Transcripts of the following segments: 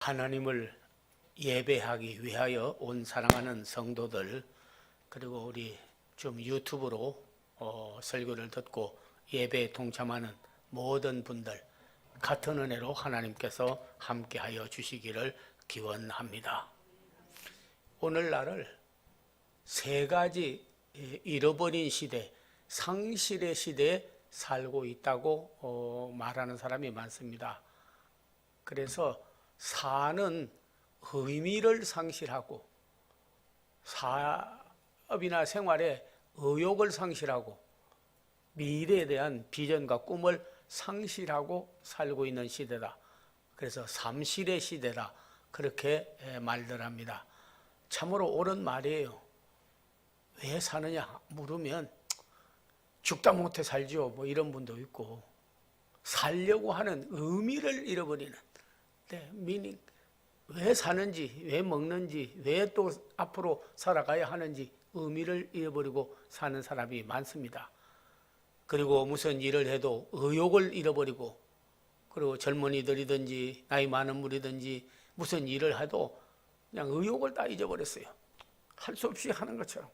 하나님을 예배하기 위하여 온 사랑하는 성도들, 그리고 우리 좀 유튜브로 설교를 듣고 예배에 동참하는 모든 분들, 같은 은혜로 하나님께서 함께하여 주시기를 기원합니다. 오늘날을 세 가지 잃어버린 시대, 상실의 시대에 살고 있다고 말하는 사람이 많습니다. 그래서 사는 의미를 상실하고 사업이나 생활에 의욕을 상실하고 미래에 대한 비전과 꿈을 상실하고 살고 있는 시대다. 그래서 삼실의 시대다. 그렇게 말들 합니다. 참으로 옳은 말이에요. 왜 사느냐 물으면 죽다 못해 살죠. 뭐 이런 분도 있고, 살려고 하는 의미를 잃어버리는, 미닝, 왜 사는지, 왜 먹는지, 왜 또 앞으로 살아가야 하는지 의미를 잃어버리고 사는 사람이 많습니다. 그리고 무슨 일을 해도 의욕을 잃어버리고, 그리고 젊은이들이든지 나이 많은 분이든지 무슨 일을 해도 그냥 의욕을 다 잊어버렸어요. 할 수 없이 하는 것처럼.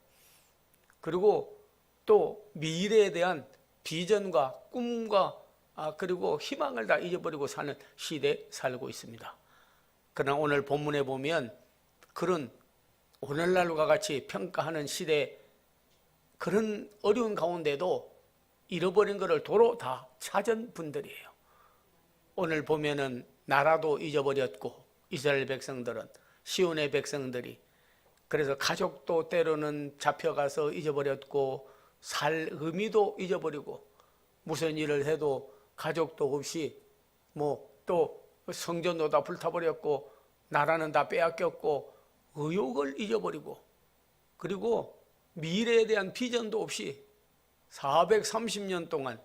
그리고 또 미래에 대한 비전과 꿈과 그리고 희망을 다 잊어버리고 사는 시대에 살고 있습니다. 그러나 오늘 본문에 보면 그런 오늘날과 같이 평가하는 시대, 그런 어려운 가운데도 잃어버린 것을 도로 다 찾은 분들이에요. 오늘 보면은 나라도 잊어버렸고, 이스라엘 백성들은, 시온의 백성들이, 그래서 가족도 때로는 잡혀가서 잊어버렸고, 살 의미도 잊어버리고, 무슨 일을 해도 가족도 없이, 또 성전도 다 불타버렸고, 나라는 다 빼앗겼고, 의욕을 잊어버리고, 그리고 미래에 대한 비전도 없이 430년 동안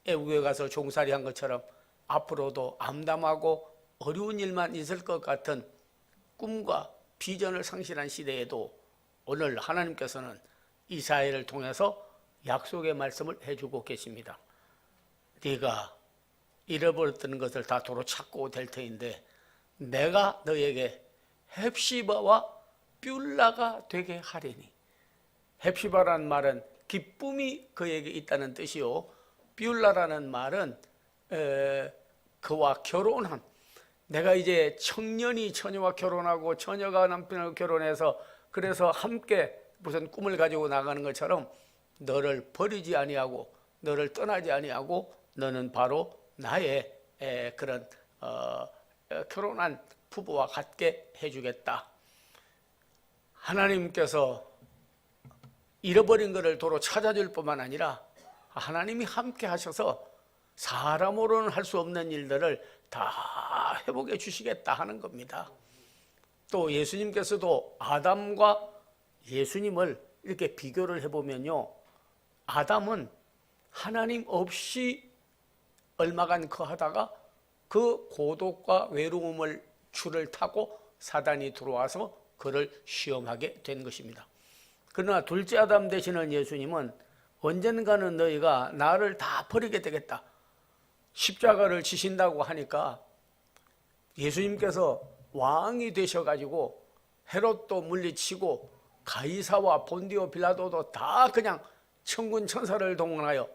애국에 가서 종살이 한 것처럼 앞으로도 암담하고 어려운 일만 있을 것 같은 꿈과 비전을 상실한 시대에도 오늘 하나님께서는 이사야를 통해서 약속의 말씀을 해주고 계십니다. 네가 잃어버렸던 것을 다 도로 찾고 될 터인데 내가 너에게 헵시바와 뷸라가 되게 하리니. 헵시바라는 말은 기쁨이 그에게 있다는 뜻이요, 뷸라라는 말은 그와 결혼한, 내가 이제 청년이 처녀와 결혼하고 처녀가 남편과 결혼해서 그래서 함께 무슨 꿈을 가지고 나가는 것처럼 너를 버리지 아니하고 너를 떠나지 아니하고 너는 바로 나의 그런 결혼한 부부와 같게 해주겠다. 하나님께서 잃어버린 것을 도로 찾아줄 뿐만 아니라 하나님이 함께 하셔서 사람으로는 할 수 없는 일들을 다 회복해 주시겠다 하는 겁니다. 또 예수님께서도 아담과 예수님을 이렇게 비교를 해보면요, 아담은 하나님 없이 얼마간 거하다가 그 고독과 외로움을 줄을 타고 사단이 들어와서 그를 시험하게 된 것입니다. 그러나 둘째 아담 되시는 예수님은 언젠가는 너희가 나를 다 버리게 되겠다, 십자가를 지신다고 하니까 예수님께서 왕이 되셔가지고 헤롯도 물리치고 가이사와 본디오 빌라도도 다 그냥 천군 천사를 동원하여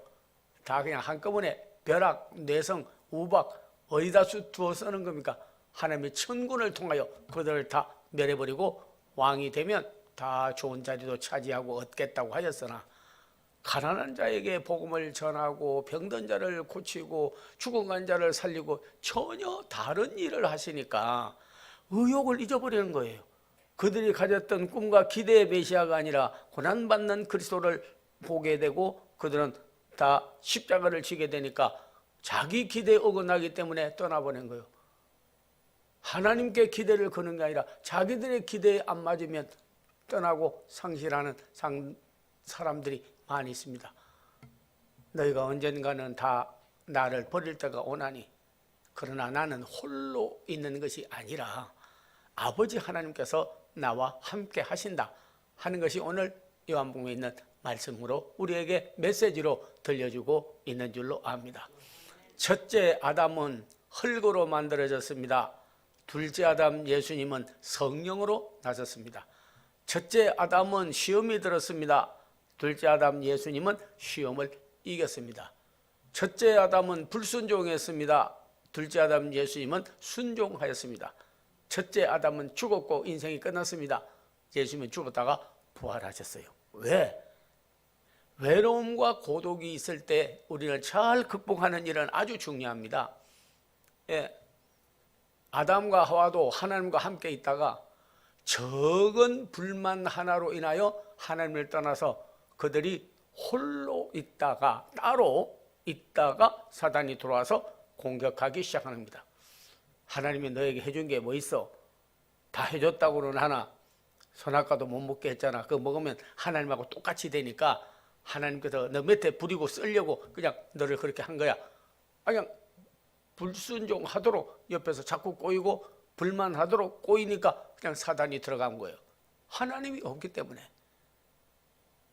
다 그냥 한꺼번에 벼락, 뇌성, 우박 어디다 두어 쓰는 겁니까? 하나님의 천군을 통하여 그들을 다 멸해버리고 왕이 되면 다 좋은 자리도 차지하고 얻겠다고 하셨으나, 가난한 자에게 복음을 전하고 병든 자를 고치고 죽은 자를 살리고 전혀 다른 일을 하시니까 의욕을 잊어버리는 거예요. 그들이 가졌던 꿈과 기대의 메시아가 아니라 고난받는 그리스도를 보게 되고 그들은 다 십자가를 지게 되니까 자기 기대에 어긋나기 때문에 떠나보낸 거예요. 하나님께 기대를 거는 게 아니라 자기들의 기대에 안 맞으면 떠나고 상실하는 사람들이 많이 있습니다. 너희가 언젠가는 다 나를 버릴 때가 오나니, 그러나 나는 홀로 있는 것이 아니라 아버지 하나님께서 나와 함께 하신다 하는 것이 오늘 요한복음에 있는 말씀으로 우리에게 메시지로 들려주고 있는 줄로 압니다. 첫째 아담은 흙으로 만들어졌습니다. 둘째 아담 예수님은 성령으로 나섰습니다. 첫째 아담은 시험이 들었습니다. 둘째 아담 예수님은 시험을 이겼습니다. 첫째 아담은 불순종했습니다. 둘째 아담 예수님은 순종하였습니다. 첫째 아담은 죽었고 인생이 끝났습니다. 예수님은 죽었다가 부활하셨어요. 왜? 외로움과 고독이 있을 때 우리를 잘 극복하는 일은 아주 중요합니다. 예. 아담과 하와도 하나님과 함께 있다가 적은 불만 하나로 인하여 하나님을 떠나서 그들이 홀로 있다가, 따로 있다가 사단이 들어와서 공격하기 시작합니다. 하나님이 너에게 해준 게 뭐 있어? 다 해줬다고는 하나 선악과도 못 먹게 했잖아. 그거 먹으면 하나님하고 똑같이 되니까 하나님께서 너 밑에 부리고 쓰려고 그냥 너를 그렇게 한 거야. 그냥 불순종하도록 옆에서 자꾸 꼬이고 불만하도록 꼬이니까 그냥 사단이 들어간 거예요. 하나님이 없기 때문에.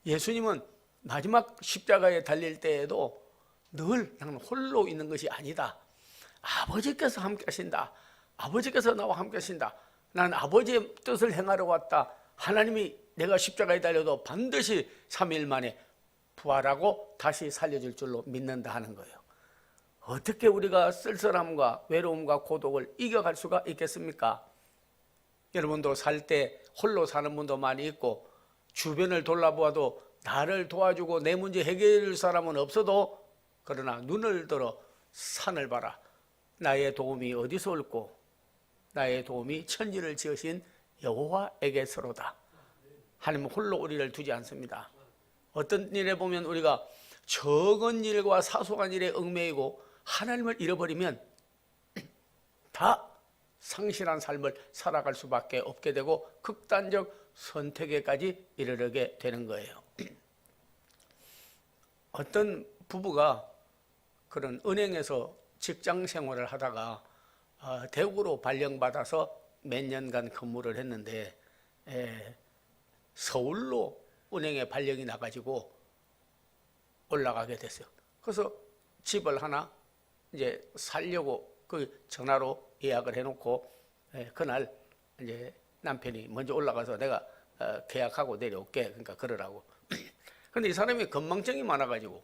예수님은 마지막 십자가에 달릴 때에도 늘 그냥 홀로 있는 것이 아니다. 아버지께서 함께 하신다. 아버지께서 나와 함께 하신다. 난 아버지의 뜻을 행하러 왔다. 하나님이 내가 십자가에 달려도 반드시 3일 만에 부활하고 다시 살려줄 줄로 믿는다 하는 거예요. 어떻게 우리가 쓸쓸함과 외로움과 고독을 이겨갈 수가 있겠습니까? 여러분도 살 때 홀로 사는 분도 많이 있고 주변을 돌아보아도 나를 도와주고 내 문제 해결해 줄 사람은 없어도 그러나 눈을 들어 산을 봐라. 나의 도움이 어디서 올고 나의 도움이 천지를 지으신 여호와에게서로다. 하나님은 홀로 우리를 두지 않습니다. 어떤 일에 보면 우리가 적은 일과 사소한 일에 얽매이고 하나님을 잃어버리면 다 상실한 삶을 살아갈 수밖에 없게 되고 극단적 선택에까지 이르게 되는 거예요. 어떤 부부가 그런 은행에서 직장 생활을 하다가 대구로 발령받아서 몇 년간 근무를 했는데 서울로 은행에 발령이 나가지고 올라가게 됐어요. 그래서 집을 하나 이제 살려고 그 전화로 예약을 해놓고 그날 이제 남편이 먼저 올라가서 내가 계약하고 내려올게. 그러니까 그러라고. 근데 이 사람이 건망증이 많아가지고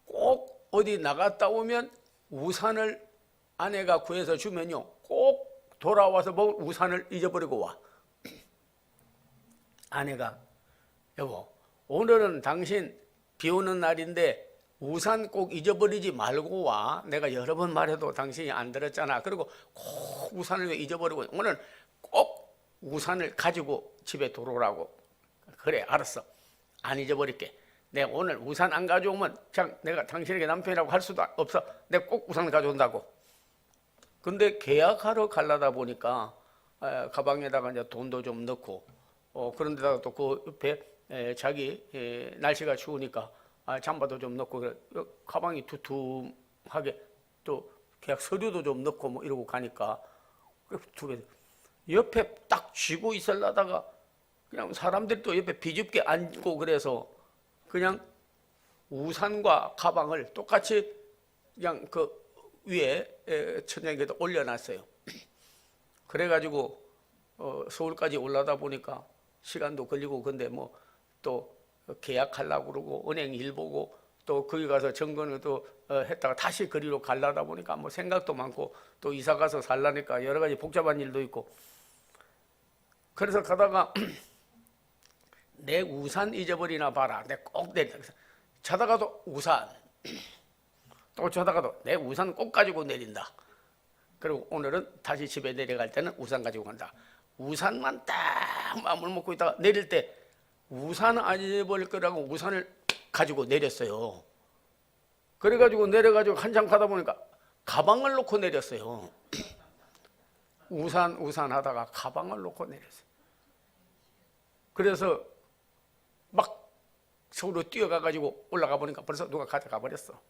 꼭 어디 나갔다 오면 우산을 아내가 구해서 주면요 꼭 돌아와서 뭐 우산을 잊어버리고 와. 아내가 여보 오늘은 당신 비 오는 날인데 우산 꼭 잊어버리지 말고 와. 내가 여러 번 말해도 당신이 안 들었잖아. 그리고 꼭 우산을 왜 잊어버리고 오늘 꼭 우산을 가지고 집에 들어오라고. 그래 알았어. 안 잊어버릴게. 내가 오늘 우산 안 가져오면 그냥 내가 당신에게 남편이라고 할 수도 없어. 내가 꼭 우산 가져온다고. 근데 계약하러 가려다 보니까 가방에다가 이제 돈도 좀 넣고 그런데다가 또 그 옆에 자기 날씨가 추우니까 잠바도 좀 넣고 가방이 두툼하게 또 계약 서류도 좀 넣고 뭐 이러고 가니까 옆에 딱 쥐고 있으려다가 그냥 사람들이 또 옆에 비집게 앉고 그래서 그냥 우산과 가방을 똑같이 그냥 그 위에 천장에다 올려놨어요. 그래가지고 서울까지 올라다 보니까 시간도 걸리고 근데 뭐 또 계약하려고 그러고 은행 일 보고 또 거기 가서 점검을 또 했다가 다시 거리로 가려다 보니까 뭐 생각도 많고 또 이사 가서 살라니까 여러 가지 복잡한 일도 있고 그래서 가다가 내 우산 잊어버리나 봐라. 내 꼭 내린다. 자다가도 우산 또 자다가도 내 우산 꼭 가지고 내린다. 그리고 오늘은 다시 집에 내려갈 때는 우산 가지고 간다. 우산만 딱 마음을 먹고 있다가 내릴 때 우산 안 잊어버릴 거라고 우산을 가지고 내렸어요. 그래가지고 내려가지고 한참 가다 보니까 가방을 놓고 내렸어요. 우산 하다가 가방을 놓고 내렸어요. 그래서 막 서울로 뛰어가가지고 올라가 보니까 벌써 누가 가져가 버렸어.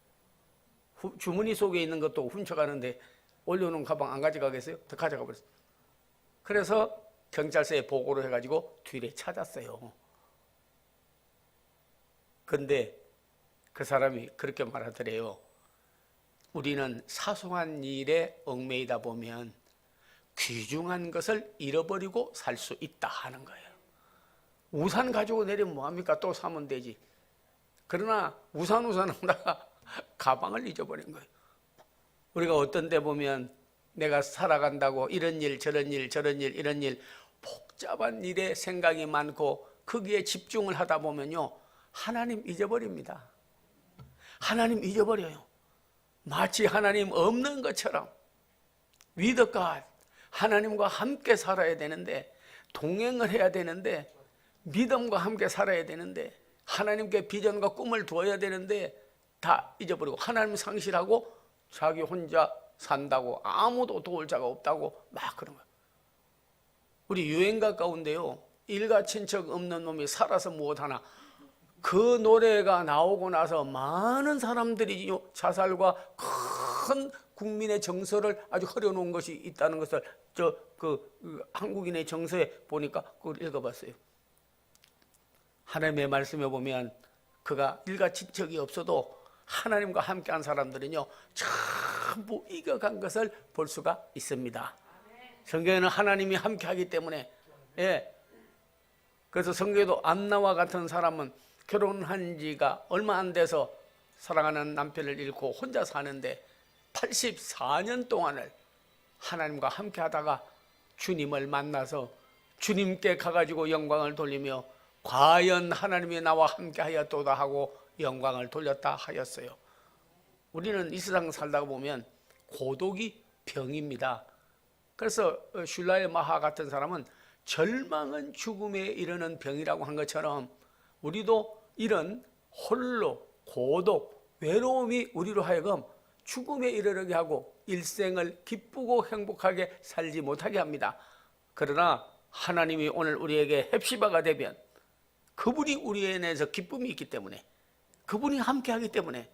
주머니 속에 있는 것도 훔쳐가는데 올려놓은 가방 안 가져가겠어요? 더 가져가 버렸어. 그래서 경찰서에 보고를 해가지고 뒤를 찾았어요. 근데 그 사람이 그렇게 말하더래요. 우리는 사소한 일에 얽매이다 보면 귀중한 것을 잃어버리고 살 수 있다 하는 거예요. 우산 가지고 내리면 뭐합니까? 또 사면 되지. 그러나 우산 하다가 가방을 잊어버린 거예요. 우리가 어떤 데 보면 내가 살아간다고 이런 일 저런 일 이런 일 복잡한 일에 생각이 많고 거기에 집중을 하다 보면요, 하나님 잊어버립니다. 하나님 잊어버려요. 마치 하나님 없는 것처럼. With God, 하나님과 함께 살아야 되는데, 동행을 해야 되는데, 믿음과 함께 살아야 되는데, 하나님께 비전과 꿈을 두어야 되는데 다 잊어버리고 하나님 상실하고 자기 혼자 산다고, 아무도 도울 자가 없다고 막 그런 거예요. 우리 유행가 가운데요, 일가 친척 없는 놈이 살아서 무엇하나, 그 노래가 나오고 나서 많은 사람들이 자살과 큰 국민의 정서를 아주 흐려놓은 것이 있다는 것을 한국인의 정서에 보니까 그걸 읽어봤어요. 하나님의 말씀에 보면 그가 일가 친척이 없어도 하나님과 함께한 사람들은요, 전부 이겨간 것을 볼 수가 있습니다. 성경에는 하나님이 함께하기 때문에, 그래서 성경에도 안나와 같은 사람은 결혼한 지가 얼마 안 돼서 사랑하는 남편을 잃고 혼자 사는데 84년 동안을 하나님과 함께 하다가 주님을 만나서 주님께 가가지고 영광을 돌리며 과연 하나님이 나와 함께 하였도다 하고 영광을 돌렸다 하였어요. 우리는 이 세상 살다가 보면 고독이 병입니다. 그래서 슐라의 마하 같은 사람은 절망은 죽음에 이르는 병이라고 한 것처럼 우리도 이런 홀로 고독, 외로움이 우리로 하여금 죽음에 이르게 하고 일생을 기쁘고 행복하게 살지 못하게 합니다. 그러나 하나님이 오늘 우리에게 헵시바가 되면 그분이 우리에 대해서 기쁨이 있기 때문에, 그분이 함께하기 때문에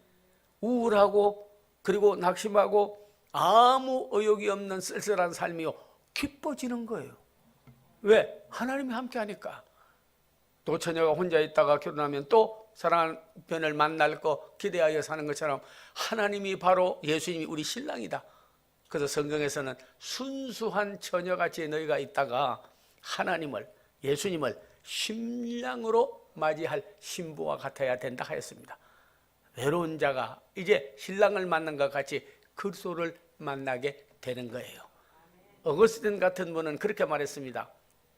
우울하고 그리고 낙심하고 아무 의욕이 없는 쓸쓸한 삶이요 기뻐지는 거예요. 왜? 하나님이 함께하니까. 또 처녀가 혼자 있다가 결혼하면 또 사랑하는 편을 만날 거 기대하여 사는 것처럼 하나님이 바로 예수님이 우리 신랑이다. 그래서 성경에서는 순수한 처녀같이 너희가 있다가 하나님을, 예수님을 신랑으로 맞이할 신부와 같아야 된다 하였습니다. 외로운 자가 이제 신랑을 만난 것 같이 그리스도를 만나게 되는 거예요. 어거스틴 같은 분은 그렇게 말했습니다.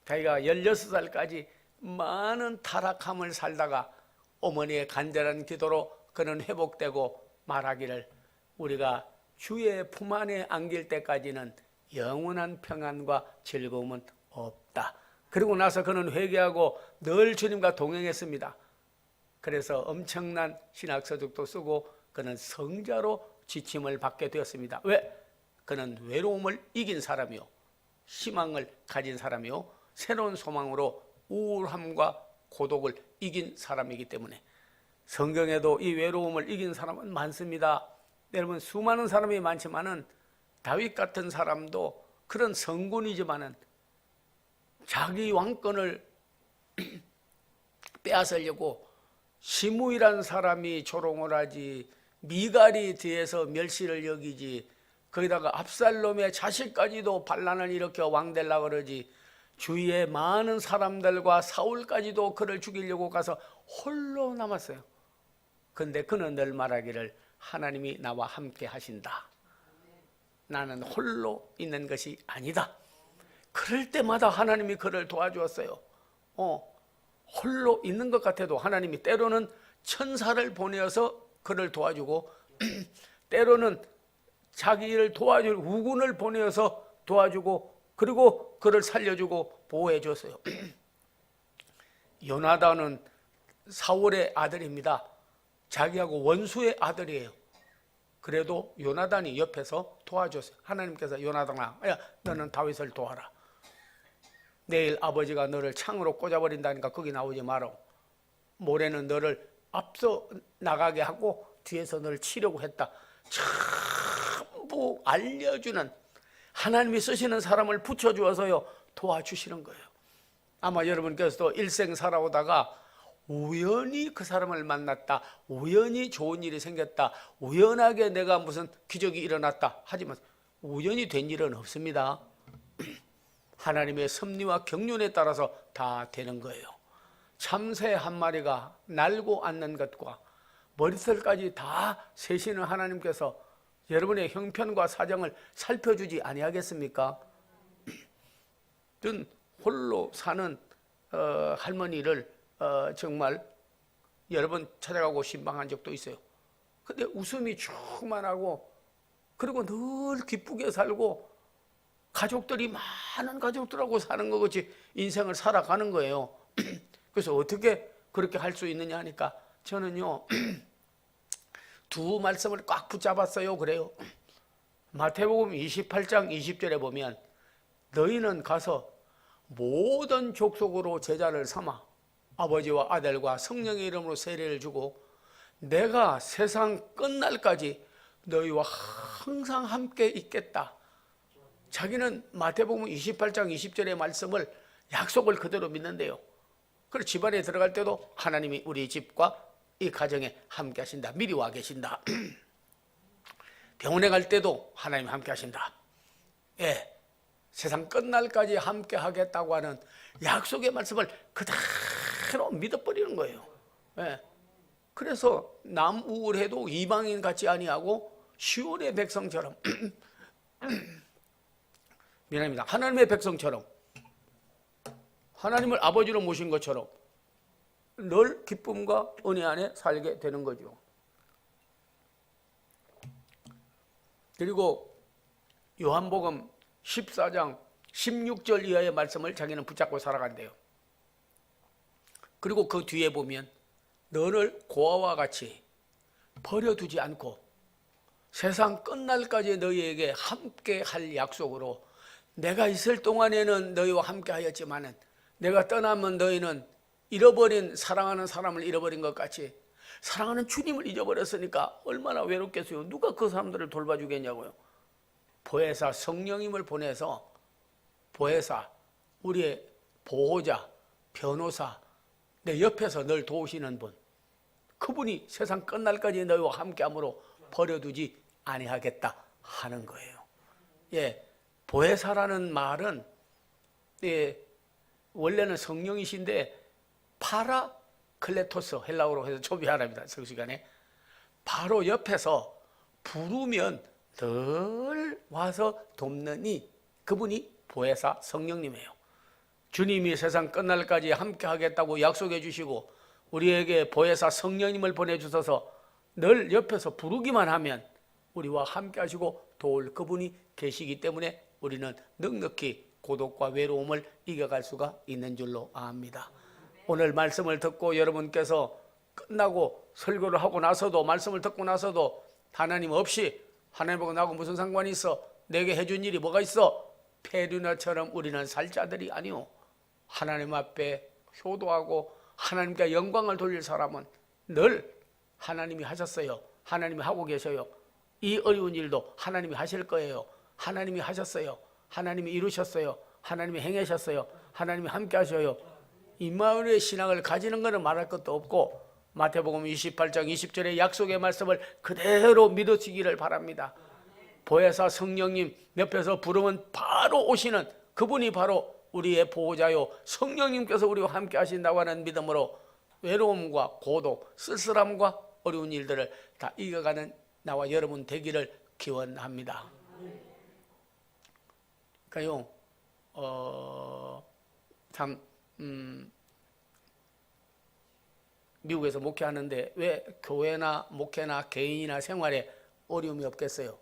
자기가 16살까지 많은 타락함을 살다가 어머니의 간절한 기도로 그는 회복되고 말하기를, 우리가 주의 품 안에 안길 때까지는 영원한 평안과 즐거움은 없다. 그리고 나서 그는 회개하고 늘 주님과 동행했습니다. 그래서 엄청난 신학서적도 쓰고 그는 성자로 지침을 받게 되었습니다. 왜? 그는 외로움을 이긴 사람이요, 희망을 가진 사람이요, 새로운 소망으로 우울함과 고독을 이긴 사람이기 때문에. 성경에도 이 외로움을 이긴 사람은 많습니다. 여러분, 수많은 사람이 많지만은 다윗 같은 사람도 그런 성군이지만은 자기 왕권을 빼앗으려고 시므이라는 사람이 조롱을 하지, 미갈이 뒤에서 멸시를 여기지, 거기다가 압살롬의 자식까지도 반란을 일으켜 왕되려고 그러지, 주위에 많은 사람들과 사울까지도 그를 죽이려고 가서 홀로 남았어요. 그런데 그는 늘 말하기를, 하나님이 나와 함께 하신다. 나는 홀로 있는 것이 아니다. 그럴 때마다 하나님이 그를 도와주었어요. 홀로 있는 것 같아도 하나님이 때로는 천사를 보내어서 그를 도와주고 때로는 자기를 도와줄 우군을 보내어서 도와주고 그리고 그를 살려주고 보호해 줬어요. 요나단은 사울의 아들입니다. 자기하고 원수의 아들이에요. 그래도 요나단이 옆에서 도와줬어요. 하나님께서 요나단아, 야, 너는 다윗을 도와라. 내일 아버지가 너를 창으로 꽂아버린다니까 거기 나오지 마라. 모레는 너를 앞서 나가게 하고 뒤에서 너를 치려고 했다. 전부 알려주는, 하나님이 쓰시는 사람을 붙여주어서요 도와주시는 거예요. 아마 여러분께서도 일생 살아오다가 우연히 그 사람을 만났다, 우연히 좋은 일이 생겼다, 우연하게 내가 무슨 기적이 일어났다 하지만 우연히 된 일은 없습니다. 하나님의 섭리와 경륜에 따라서 다 되는 거예요. 참새 한 마리가 날고 앉는 것과 머리털까지 다 세시는 하나님께서 여러분의 형편과 사정을 살펴주지 아니하겠습니까? 전 홀로 사는 할머니를 정말 여러 번 찾아가고 신방한 적도 있어요. 근데 웃음이 충만하고 그리고 늘 기쁘게 살고 가족들이 많은 가족들하고 사는 것 같이 인생을 살아가는 거예요. 그래서 어떻게 그렇게 할 수 있느냐 하니까 저는요 두 말씀을 꽉 붙잡았어요. 그래요. 마태복음 28장 20절에 보면 너희는 가서 모든 족속으로 제자를 삼아 아버지와 아들과 성령의 이름으로 세례를 주고 내가 세상 끝날까지 너희와 항상 함께 있겠다. 자기는 마태복음 28장 20절의 말씀을 약속을 그대로 믿는데요. 그리고 집안에 들어갈 때도 하나님이 우리 집과 이 가정에 함께 하신다. 미리 와 계신다. 병원에 갈 때도 하나님 함께 하신다. 예, 세상 끝날까지 함께 하겠다고 하는 약속의 말씀을 그대로 믿어버리는 거예요. 예, 그래서 남우울해도 이방인 같지 아니하고 시온의 백성처럼 미안합니다. 하나님의 백성처럼 하나님을 아버지로 모신 것처럼 늘 기쁨과 은혜 안에 살게 되는 거죠. 그리고 요한복음 14장 16절 이하의 말씀을 자기는 붙잡고 살아간대요. 그리고 그 뒤에 보면 너를 고아와 같이 버려두지 않고 세상 끝날까지 너희에게 함께 할 약속으로 내가 있을 동안에는 너희와 함께 하였지만은 내가 떠나면 너희는 잃어버린 사랑하는 사람을 잃어버린 것 같이 사랑하는 주님을 잊어버렸으니까 얼마나 외롭겠어요. 누가 그 사람들을 돌봐주겠냐고요. 보혜사 성령님을 보내서 보혜사 우리의 보호자 변호사 내 옆에서 널 도우시는 분 그분이 세상 끝날까지 너희와 함께함으로 버려두지 아니하겠다 하는 거예요. 예, 보혜사라는 말은 예, 원래는 성령이신데 파라클레토스 헬라어로 해서 조비하랍니다. 성시간에 바로 옆에서 부르면 늘 와서 돕는 그분이 보혜사 성령님이에요. 주님이 세상 끝날까지 함께 하겠다고 약속해 주시고 우리에게 보혜사 성령님을 보내주셔서 늘 옆에서 부르기만 하면 우리와 함께 하시고 도울 그분이 계시기 때문에 우리는 넉넉히 고독과 외로움을 이겨갈 수가 있는 줄로 압니다. 오늘 말씀을 듣고 여러분께서 끝나고 설교를 하고 나서도 말씀을 듣고 나서도 하나님 없이 하나님하고 나하고 무슨 상관이 있어? 내게 해준 일이 뭐가 있어? 페류나처럼 우리는 살 자들이 아니오. 하나님 앞에 효도하고 하나님께 영광을 돌릴 사람은 늘 하나님이 하셨어요. 하나님이 하고 계셔요. 이 어려운 일도 하나님이 하실 거예요. 하나님이 하셨어요. 하나님이 이루셨어요. 하나님이 행하셨어요. 하나님이 함께 하셔요. 임마누엘의 신앙을 가지는 것은 말할 것도 없고 마태복음 28장 20절의 약속의 말씀을 그대로 믿으시기를 바랍니다. 보혜사 성령님 옆에서 부르면 바로 오시는 그분이 바로 우리의 보호자요 성령님께서 우리와 함께 하신다고 하는 믿음으로 외로움과 고독, 쓸쓸함과 어려운 일들을 다 이겨가는 나와 여러분 되기를 기원합니다. 그러니까요 참 미국에서 목회하는데 왜 교회나 목회나 개인이나 생활에 어려움이 없겠어요.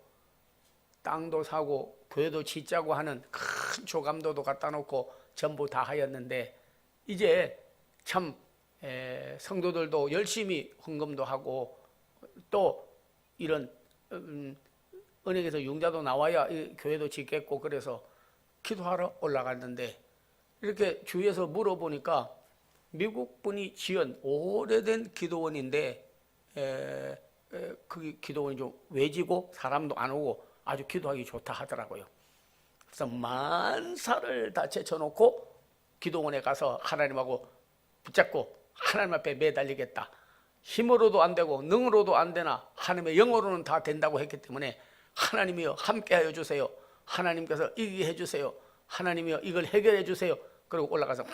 땅도 사고 교회도 짓자고 하는 큰 조감도도 갖다 놓고 전부 다 하였는데 이제 참 성도들도 열심히 헌금도 하고 또 이런 은행에서 융자도 나와야 교회도 짓겠고 그래서 기도하러 올라갔는데 이렇게 주위에서 물어보니까 미국 분이 지은 오래된 기도원인데 그 기도원이 좀 외지고 사람도 안 오고 아주 기도하기 좋다 하더라고요. 그래서 만사를 다 제쳐놓고 기도원에 가서 하나님하고 붙잡고 하나님 앞에 매달리겠다. 힘으로도 안 되고 능으로도 안 되나 하나님의 영으로는 다 된다고 했기 때문에 하나님이여 함께하여 주세요. 하나님께서 이기게 해주세요. 하나님이여 이걸 해결해 주세요. 그리고 올라가서 막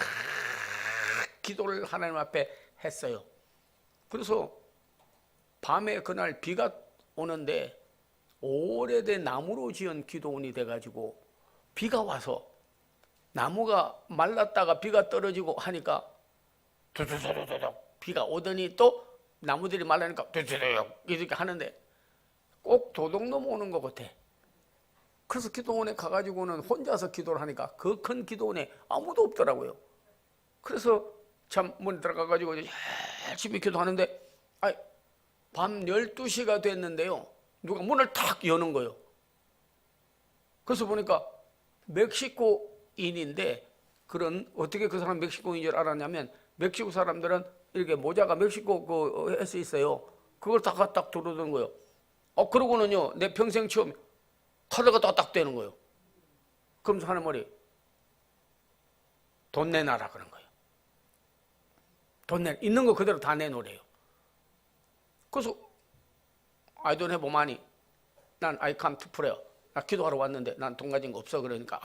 기도를 하나님 앞에 했어요. 그래서 밤에 그날 비가 오는데 오래된 나무로 지은 기도원이 돼가지고 비가 와서 나무가 말랐다가 비가 떨어지고 하니까 두두두두둑 비가 오더니 또 나무들이 말라니까 두두두둑 이렇게 하는데 꼭 도둑 넘어오는 것 같아. 그래서 기도원에 가가지고는 혼자서 기도를 하니까 그 큰 기도원에 아무도 없더라고요. 그래서 참 문에 들어가가지고 열심히 기도하는데 밤 12시가 됐는데요. 누가 문을 탁 여는 거예요. 그래서 보니까 멕시코인인데 어떻게 그 사람 멕시코인인 줄 알았냐면 멕시코 사람들은 이렇게 모자가 멕시코 그 에서 있어요. 그걸 딱 들어오는 거예요. 그러고는요 내 평생 처음 카드가 딱 되는 거예요. 그러면서 하는 말이 돈 내놔라 그런 거예요. 있는 거 그대로 다 내놓으래요. 그래서 I don't have money. 난 I come to pray. 나 기도하러 왔는데 난 돈 가진 거 없어. 그러니까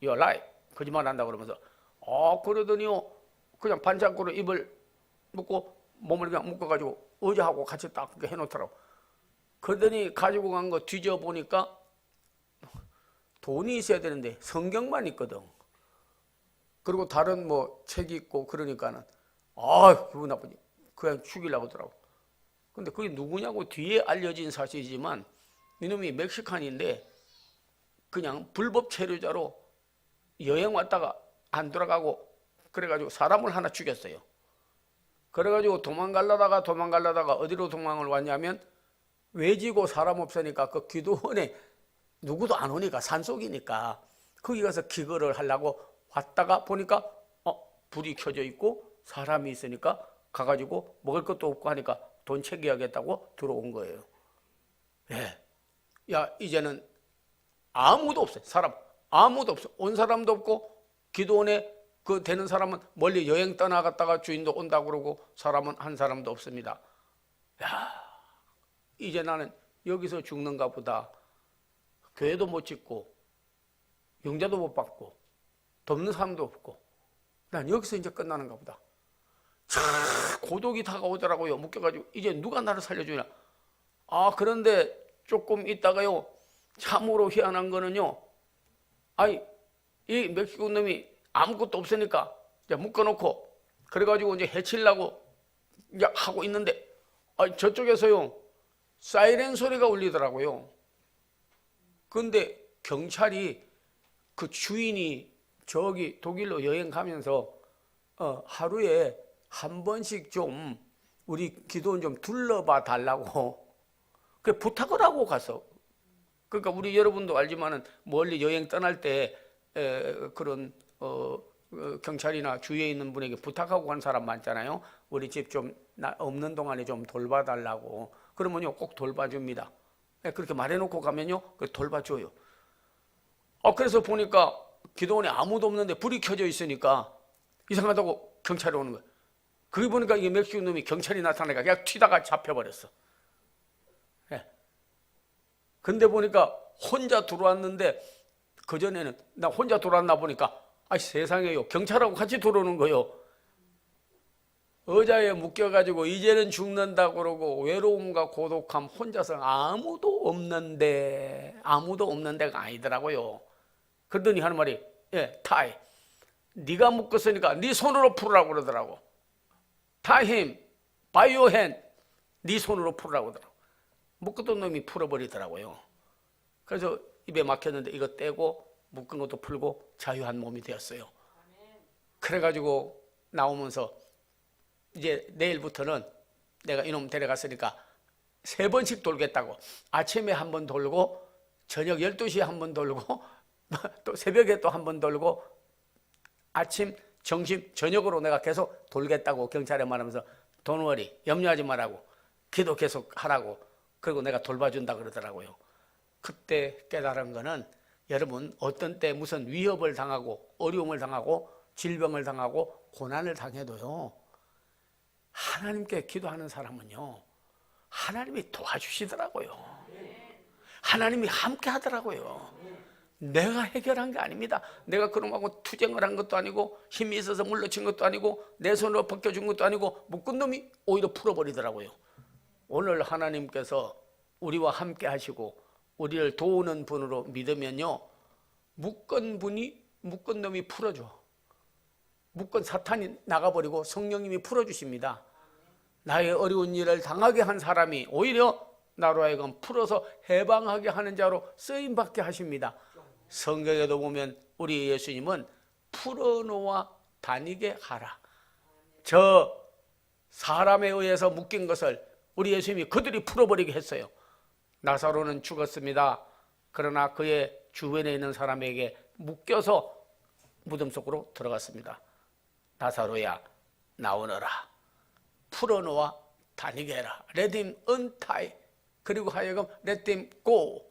you're right. 거짓말 한다 그러면서 그러더니요 그냥 반창고로 입을 묶고 몸을 그냥 묶어가지고 의자하고 같이 딱 해놓더라고. 그러더니 가지고 간 거 뒤져보니까 돈이 있어야 되는데 성경만 있거든. 그리고 다른 뭐 책이 있고 그러니까는 기분 나쁘지. 그냥 죽이려고 하더라고. 근데 그게 누구냐고 뒤에 알려진 사실이지만 이놈이 멕시칸인데 그냥 불법 체류자로 여행 왔다가 안 돌아가고 그래가지고 사람을 하나 죽였어요. 그래가지고 도망가려다가 어디로 도망을 왔냐면 외지고 사람 없으니까 그 기도원에 누구도 안 오니까 산속이니까 거기 가서 기거를 하려고 왔다가 보니까 불이 켜져 있고 사람이 있으니까 가가지고 먹을 것도 없고 하니까 돈 챙겨야겠다고 들어온 거예요. 예. 이제는 아무도 없어요. 아무도 없어. 온 사람도 없고 기도원에 되는 사람은 멀리 여행 떠나갔다가 주인도 온다고 그러고 사람은 한 사람도 없습니다. 이제 나는 여기서 죽는가 보다. 교회도 못 짓고 영자도 못 받고 돕는 사람도 없고 난 여기서 이제 끝나는가 보다. 고독이 다가오더라고요. 묶여가지고 이제 누가 나를 살려주냐. 그런데 조금 있다가요 참으로 희한한 거는요 이 멕시코 놈이 아무것도 없으니까 이제 묶어놓고 그래가지고 이제 해치려고 이제 하고 있는데 저쪽에서요 사이렌 소리가 울리더라고요. 그런데 경찰이 그 주인이 저기 독일로 여행 가면서 하루에 한 번씩 좀 우리 기도원 좀 둘러봐 달라고 그 부탁을 하고 갔어. 그러니까 우리 여러분도 알지만은 멀리 여행 떠날 때 그런 경찰이나 주위에 있는 분에게 부탁하고 간 사람 많잖아요. 우리 집 좀 없는 동안에 좀 돌봐달라고. 그러면요 꼭 돌봐줍니다. 그렇게 말해놓고 가면요 돌봐줘요. 그래서 보니까 기도원에 아무도 없는데 불이 켜져 있으니까 이상하다고 경찰이 오는 거예요. 그러고 보니까 이 멕시코 놈이 경찰이 나타나니까 그냥 튀다가 잡혀버렸어. 근데 보니까 혼자 들어왔는데 그전에는 나 혼자 들어왔나 보니까 세상에요 경찰하고 같이 들어오는 거예요. 의자에 묶여가지고 이제는 죽는다고 그러고 외로움과 고독함 혼자서 아무도 없는 데가 아니더라고요. 그러더니 하는 말이 타이 네가 묶었으니까 네 손으로 풀으라고 그러더라고. tie him by your hand 네 손으로 풀으라고 그러더라고. 묶었던 놈이 풀어버리더라고요. 그래서 입에 막혔는데 이거 떼고 묶은 것도 풀고 자유한 몸이 되었어요. 그래가지고 나오면서 이제 내일부터는 내가 이놈 데려갔으니까 3번씩 돌겠다고. 아침에 한 번 돌고 저녁 12시에 한 번 돌고 또 새벽에 또 한 번 돌고 아침, 점심, 저녁으로 내가 계속 돌겠다고 경찰에 말하면서 Don't worry, 염려하지 말라고 기도 계속 하라고 그리고 내가 돌봐준다 그러더라고요. 그때 깨달은 거는 여러분 어떤 때 무슨 위협을 당하고 어려움을 당하고 질병을 당하고 고난을 당해도요 하나님께 기도하는 사람은요 하나님이 도와주시더라고요. 하나님이 함께 하더라고요. 내가 해결한 게 아닙니다. 내가 그놈하고 투쟁을 한 것도 아니고 힘이 있어서 물러친 것도 아니고 내 손으로 벗겨준 것도 아니고 묶은 놈이 오히려 풀어버리더라고요. 오늘 하나님께서 우리와 함께 하시고 우리를 도우는 분으로 믿으면요, 묶은 놈이 풀어줘. 묶은 사탄이 나가버리고 성령님이 풀어주십니다. 나의 어려운 일을 당하게 한 사람이 오히려 나로 하여금 풀어서 해방하게 하는 자로 쓰임받게 하십니다. 성경에도 보면 우리 예수님은 풀어놓아 다니게 하라. 저 사람에 의해서 묶인 것을 우리 예수님이 그들이 풀어버리게 했어요. 나사로는 죽었습니다. 그러나 그의 주변에 있는 사람에게 묶여서 무덤 속으로 들어갔습니다. 나사로야, 나오너라. 풀어놓아 다니게 해라. Let him untie. 그리고 하여금 let him go.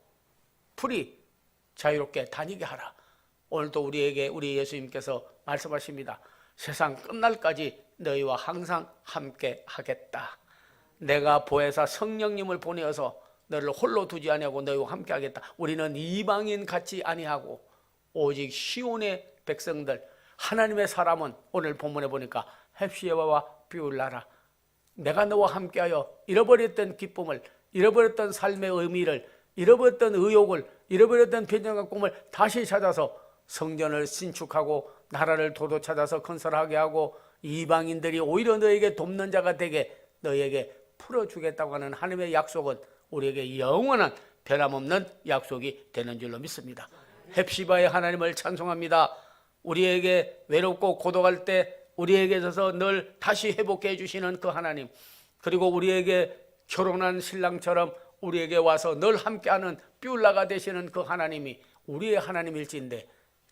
풀이 자유롭게 다니게 하라. 오늘도 우리에게 우리 예수님께서 말씀하십니다. 세상 끝날까지 너희와 항상 함께 하겠다. 내가 보혜사 성령님을 보내어서 너를 홀로 두지 아니하고 너희와 함께 하겠다. 우리는 이방인 같지 아니하고 오직 시온의 백성들, 하나님의 사람은 오늘 본문에 보니까 헵시바와 비울라라. 내가 너와 함께하여 잃어버렸던 기쁨을, 잃어버렸던 삶의 의미를, 잃어버렸던 의욕을, 잃어버렸던 변정과 꿈을 다시 찾아서 성전을 신축하고 나라를 도도 찾아서 건설하게 하고 이방인들이 오히려 너에게 돕는 자가 되게 너에게 풀어주겠다고 하는 하나님의 약속은 우리에게 영원한 변함없는 약속이 되는 줄로 믿습니다. 헵시바의 하나님을 찬송합니다. 우리에게 외롭고 고독할 때 우리에게 있어서 늘 다시 회복해 해주시는 그 하나님, 그리고 우리에게 결혼한 신랑처럼 우리에게 와서 늘 함께하는 뷸라가 되시는 그 하나님이 우리의 하나님일진데,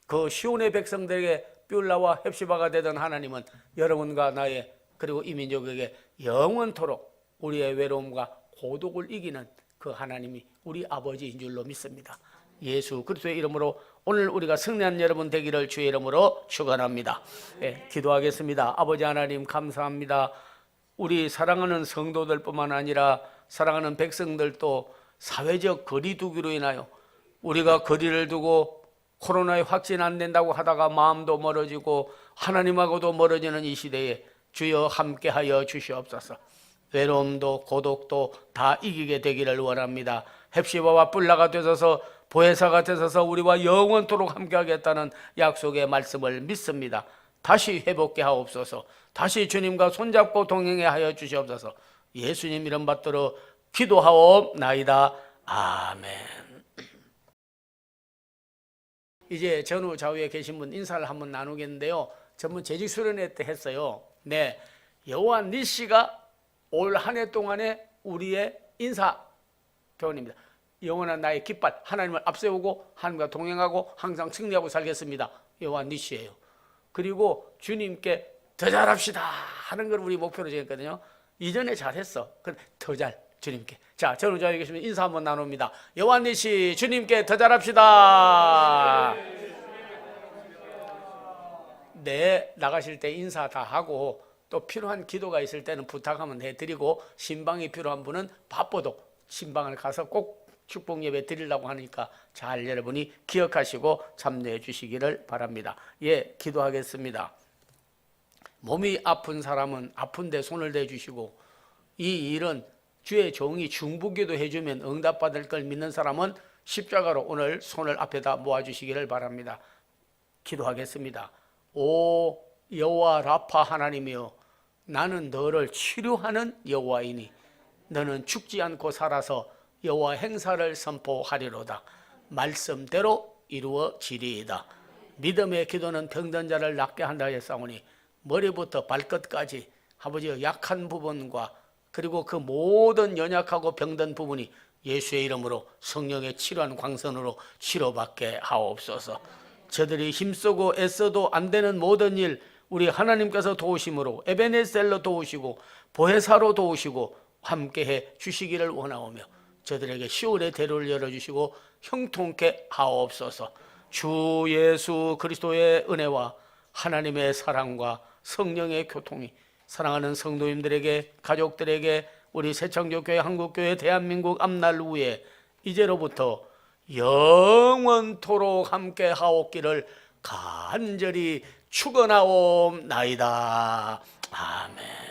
그 시온의 백성들에게 뷸라와 헵시바가 되던 하나님은 여러분과 나의 그리고 이 민족에게 영원토록 우리의 외로움과 고독을 이기는 그 하나님이 우리 아버지인 줄로 믿습니다. 예수 그리스도의 이름으로 오늘 우리가 승리한 여러분 되기를 주의 이름으로 축원합니다. 기도하겠습니다. 아버지 하나님, 감사합니다. 우리 사랑하는 성도들뿐만 아니라 사랑하는 백성들도 사회적 거리 두기로 인하여 우리가 거리를 두고 코로나에 확진 안 된다고 하다가 마음도 멀어지고 하나님하고도 멀어지는 이 시대에 주여 함께하여 주시옵소서. 외로움도 고독도 다 이기게 되기를 원합니다. 헵시바와 뿔라가 되셔서 보혜사가 되셔서 우리와 영원토록 함께하겠다는 약속의 말씀을 믿습니다. 다시 회복케 하옵소서. 다시 주님과 손잡고 동행해 하여 주시옵소서. 예수님 이름 받들어 기도하옵나이다. 아멘. 이제 전후 좌우에 계신 분 인사를 한번 나누겠는데요. 전문 재직 수련회 때 했어요. 네, 여호와 니시가 올 한 해 동안에 우리의 인사 교훈입니다. 영원한 나의 깃발, 하나님을 앞세우고 하나님과 동행하고 항상 승리하고 살겠습니다. 여호와 니시예요. 그리고 주님께 더 잘합시다 하는 걸 우리 목표로 정했거든요. 이전에 잘했어. 더 잘 주님께. 자, 전후 좌우에 계시면 인사 한번 나눕니다. 여호와 니시, 주님께 더 잘합시다. 네, 나가실 때 인사 다 하고 또 필요한 기도가 있을 때는 부탁하면 해드리고, 신방이 필요한 분은 바빠도 신방을 가서 꼭 축복 예배 드리려고 하니까 잘 여러분이 기억하시고 참여해 주시기를 바랍니다. 예, 기도하겠습니다. 몸이 아픈 사람은 아픈데 손을 대주시고, 이 일은 주의 종이 중보기도 해주면 응답받을 걸 믿는 사람은 십자가로 오늘 손을 앞에다 모아주시기를 바랍니다. 기도하겠습니다. 오 여호와 라파 하나님이여, 나는 너를 치료하는 여호와이니 너는 죽지 않고 살아서 여호와 행사를 선포하리로다. 말씀대로 이루어지리이다. 믿음의 기도는 병든 자를 낫게 한다 했사오니 머리부터 발끝까지 아버지의 약한 부분과 그리고 그 모든 연약하고 병든 부분이 예수의 이름으로 성령의 치료한 광선으로 치료받게 하옵소서. 저들이 힘쓰고 애써도 안 되는 모든 일 우리 하나님께서 도우심으로 에베네셀로 도우시고 보혜사로 도우시고 함께해 주시기를 원하오며, 저들에게 시온의 대로를 열어주시고 형통케 하옵소서. 주 예수 그리스도의 은혜와 하나님의 사랑과 성령의 교통이 사랑하는 성도님들에게, 가족들에게, 우리 새창조교회, 한국교회, 대한민국 앞날 후에 이제로부터 영원토록 함께 하옵기를 간절히 축원하옵나이다. 아멘.